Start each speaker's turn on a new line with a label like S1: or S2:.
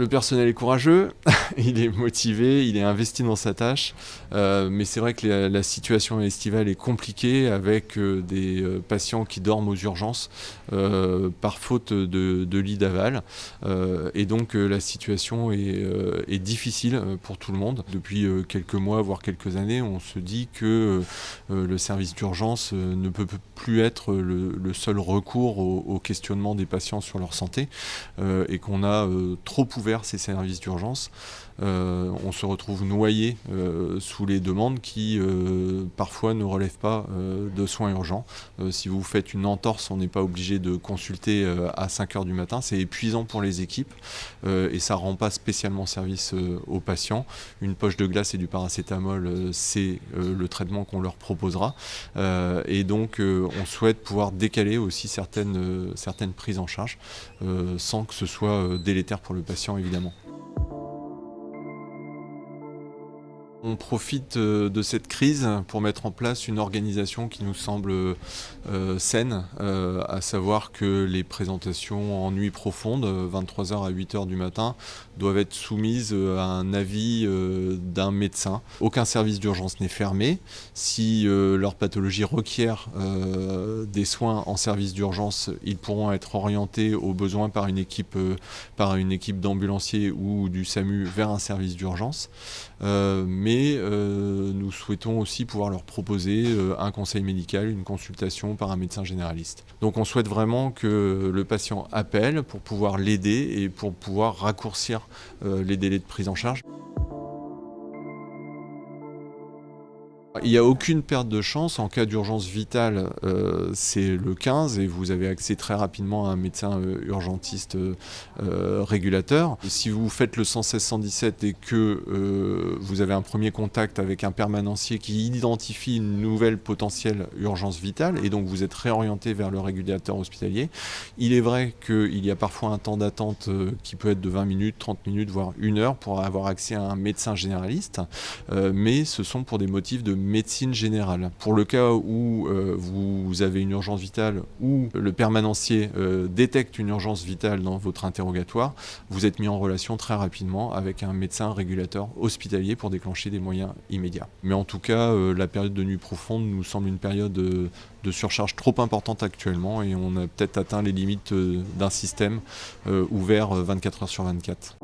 S1: Le personnel est courageux, il est motivé, il est investi dans sa tâche, mais c'est vrai que la situation estivale est compliquée avec des patients qui dorment aux urgences par faute de lit d'aval. Et donc la situation est difficile pour tout le monde. Depuis quelques mois, voire quelques années, on se dit que le service d'urgence ne peut plus être le seul recours au questionnement des patients sur leur santé et qu'on a trop ouvert ces services d'urgence. On se retrouve noyé sous les demandes qui parfois ne relèvent pas de soins urgents. Si vous faites une entorse, on n'est pas obligé de consulter à 5h du matin. C'est épuisant pour les équipes et ça ne rend pas spécialement service aux patients. Une poche de glace et du paracétamol, c'est le traitement qu'on leur proposera. Et donc on souhaite pouvoir décaler aussi certaines prises en charge sans que ce soit délétère pour le patient évidemment. On profite de cette crise pour mettre en place une organisation qui nous semble saine, à savoir que les présentations en nuit profonde, 23h à 8h du matin, doivent être soumises à un avis d'un médecin. Aucun service d'urgence n'est fermé. Si leur pathologie requiert des soins en service d'urgence, ils pourront être orientés au besoin par une équipe d'ambulanciers ou du SAMU vers un service d'urgence. Mais nous souhaitons aussi pouvoir leur proposer un conseil médical, une consultation par un médecin généraliste. Donc on souhaite vraiment que le patient appelle pour pouvoir l'aider et pour pouvoir raccourcir les délais de prise en charge. Il n'y a aucune perte de chance. En cas d'urgence vitale, c'est le 15 et vous avez accès très rapidement à un médecin urgentiste régulateur. Si vous faites le 116-117 et que vous avez un premier contact avec un permanencier qui identifie une nouvelle potentielle urgence vitale et donc vous êtes réorienté vers le régulateur hospitalier, il est vrai qu'il y a parfois un temps d'attente qui peut être de 20 minutes, 30 minutes, voire 1 heure pour avoir accès à un médecin généraliste, mais ce sont pour des motifs de médecine générale. Pour le cas où vous avez une urgence vitale ou le permanencier détecte une urgence vitale dans votre interrogatoire, vous êtes mis en relation très rapidement avec un médecin régulateur hospitalier pour déclencher des moyens immédiats. Mais en tout cas, la période de nuit profonde nous semble une période de surcharge trop importante actuellement et on a peut-être atteint les limites d'un système ouvert 24h sur 24.